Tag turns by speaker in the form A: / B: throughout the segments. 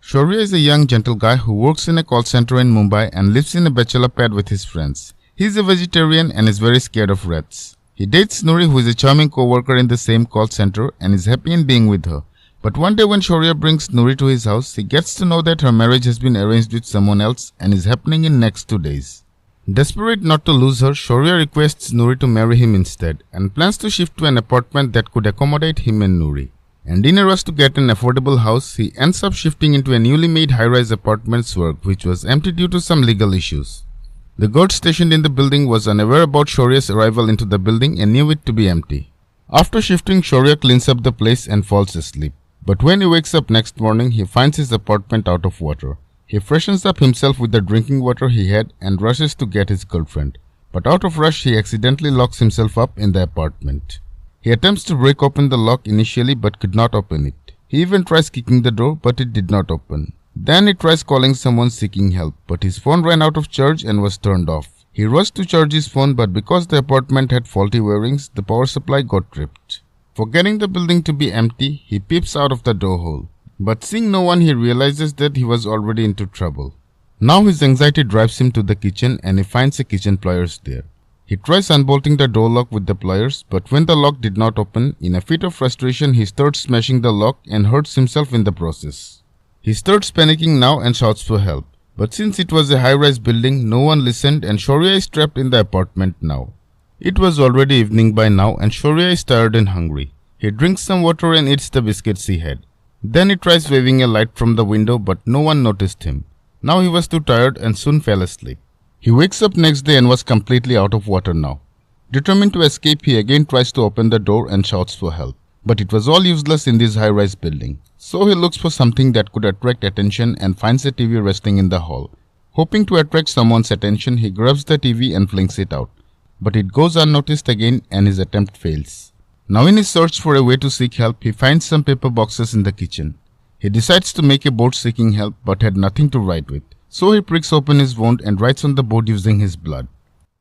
A: Shaurya is a young gentle guy who works in a call center in Mumbai and lives in a bachelor pad with his friends. He is a vegetarian and is very scared of rats. He dates Noori, who is a charming co-worker in the same call center, and is happy in being with her. But one day when Shaurya brings Noori to his house, he gets to know that her marriage has been arranged with someone else and is happening in next 2 days. Desperate not to lose her, Shaurya requests Noori to marry him instead and plans to shift to an apartment that could accommodate him and Noori. And in a rush to get an affordable house, he ends up shifting into a newly made high-rise apartment swag, which was empty due to some legal issues. The guard stationed in the building was unaware about Shaurya's arrival into the building and knew it to be empty. After shifting, Shaurya cleans up the place and falls asleep. But when he wakes up next morning, he finds his apartment out of water. He freshens up himself with the drinking water he had and rushes to get his girlfriend. But out of rush, he accidentally locks himself up in the apartment. He attempts to break open the lock initially but could not open it. He even tries kicking the door but it did not open. Then he tries calling someone seeking help, but his phone ran out of charge and was turned off. He rushed to charge his phone, but because the apartment had faulty wirings, the power supply got tripped. Forgetting the building to be empty, he peeps out of the door hole. But seeing no one, he realizes that he was already into trouble. Now his anxiety drives him to the kitchen and he finds a kitchen pliers there. He tries unbolting the door lock with the pliers, but when the lock did not open, in a fit of frustration he starts smashing the lock and hurts himself in the process. He starts panicking now and shouts for help. But since it was a high-rise building, no one listened and Shaurya is trapped in the apartment now. It was already evening by now and Shaurya is tired and hungry. He drinks some water and eats the biscuits he had. Then he tries waving a light from the window, but no one noticed him. Now he was too tired and soon fell asleep. He wakes up next day and was completely out of water now. Determined to escape, he again tries to open the door and shouts for help. But it was all useless in this high-rise building. So he looks for something that could attract attention and finds a TV resting in the hall. Hoping to attract someone's attention, he grabs the TV and flings it out. But it goes unnoticed again and his attempt fails. Now in his search for a way to seek help, he finds some paper boxes in the kitchen. He decides to make a board seeking help but had nothing to write with. So he pricks open his wound and writes on the board using his blood.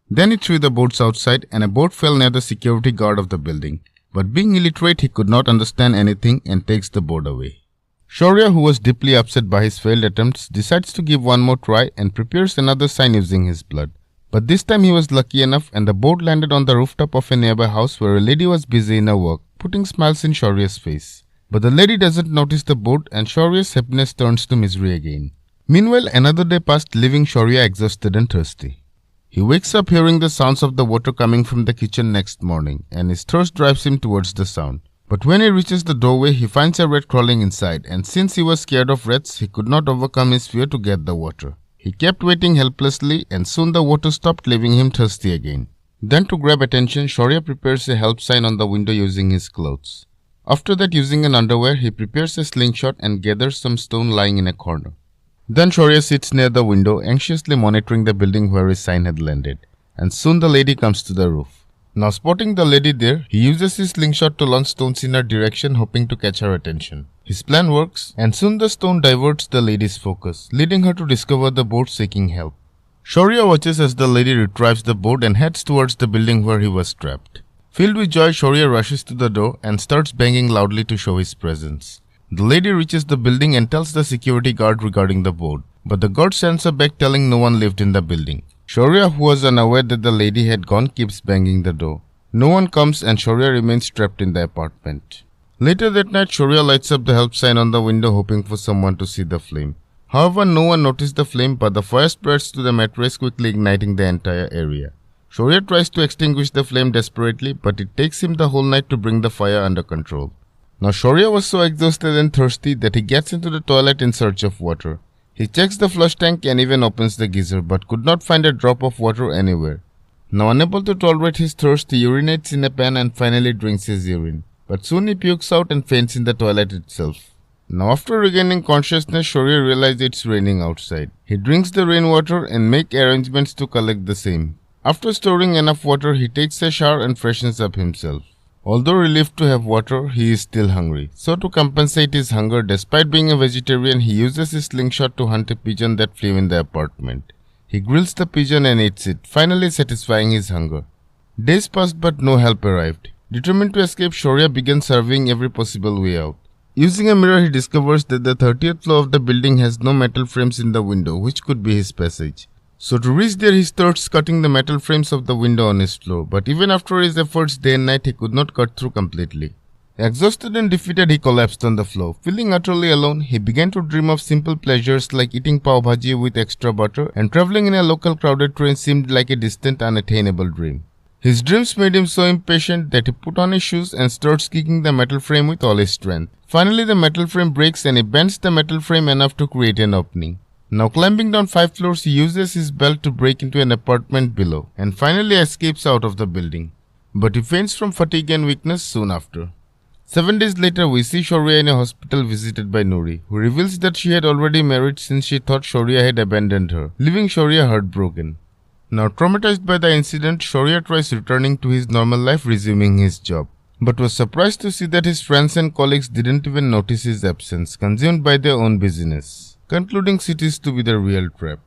A: Then he threw the boards outside and a board fell near the security guard of the building. But being illiterate, he could not understand anything and takes the board away. Shaurya, who was deeply upset by his failed attempts, decides to give one more try and prepares another sign using his blood. But this time he was lucky enough and the board landed on the rooftop of a nearby house where a lady was busy in her work, putting smiles in Shaurya's face. But the lady doesn't notice the board and Shaurya's happiness turns to misery again. Meanwhile, another day passed, leaving Shaurya exhausted and thirsty. He wakes up hearing the sounds of the water coming from the kitchen next morning and his thirst drives him towards the sound. But when he reaches the doorway, he finds a rat crawling inside and since he was scared of rats, he could not overcome his fear to get the water. He kept waiting helplessly and soon the water stopped, leaving him thirsty again. Then to grab attention, Shaurya prepares a help sign on the window using his clothes. After that, using an underwear, he prepares a slingshot and gathers some stone lying in a corner. Then Shaurya sits near the window, anxiously monitoring the building where his sign had landed. And soon the lady comes to the roof. Now spotting the lady there, he uses his slingshot to launch stones in her direction, hoping to catch her attention. His plan works, and soon the stone diverts the lady's focus, leading her to discover the board seeking help. Shaurya watches as the lady retrieves the board and heads towards the building where he was trapped. Filled with joy, Shaurya rushes to the door and starts banging loudly to show his presence. The lady reaches the building and tells the security guard regarding the board, but the guard sends her back telling no one lived in the building. Shaurya, who was unaware that the lady had gone, keeps banging the door. No one comes and Shaurya remains trapped in the apartment. Later that night, Shaurya lights up the help sign on the window hoping for someone to see the flame. However, no one noticed the flame, but the fire spreads to the mattress, quickly igniting the entire area. Shaurya tries to extinguish the flame desperately, but it takes him the whole night to bring the fire under control. Now Shaurya was so exhausted and thirsty that he gets into the toilet in search of water. He checks the flush tank and even opens the geyser but could not find a drop of water anywhere. Now unable to tolerate his thirst, he urinates in a pan and finally drinks his urine. But soon he pukes out and faints in the toilet itself. Now after regaining consciousness, Shaurya realizes it's raining outside. He drinks the rainwater and makes arrangements to collect the same. After storing enough water, he takes a shower and freshens up himself. Although relieved to have water, he is still hungry. So to compensate his hunger, despite being a vegetarian, he uses his slingshot to hunt a pigeon that flew in the apartment. He grills the pigeon and eats it, finally satisfying his hunger. Days passed but no help arrived. Determined to escape, Shaurya began surveying every possible way out. Using a mirror, he discovers that the 30th floor of the building has no metal frames in the window, which could be his passage. So to reach there, he starts cutting the metal frames of the window on his floor, but even after his efforts day and night, he could not cut through completely. Exhausted and defeated, he collapsed on the floor. Feeling utterly alone, he began to dream of simple pleasures like eating pav bhaji with extra butter, and traveling in a local crowded train seemed like a distant, unattainable dream. His dreams made him so impatient that he put on his shoes and starts kicking the metal frame with all his strength. Finally, the metal frame breaks and he bends the metal frame enough to create an opening. Now climbing down 5 floors, he uses his belt to break into an apartment below and finally escapes out of the building. But he faints from fatigue and weakness soon after. 7 days later, we see Shaurya in a hospital visited by Noori, who reveals that she had already married since she thought Shaurya had abandoned her, leaving Shaurya heartbroken. Now traumatized by the incident, Shaurya tries returning to his normal life, resuming his job, but was surprised to see that his friends and colleagues didn't even notice his absence, consumed by their own business, concluding cities to be the real trap.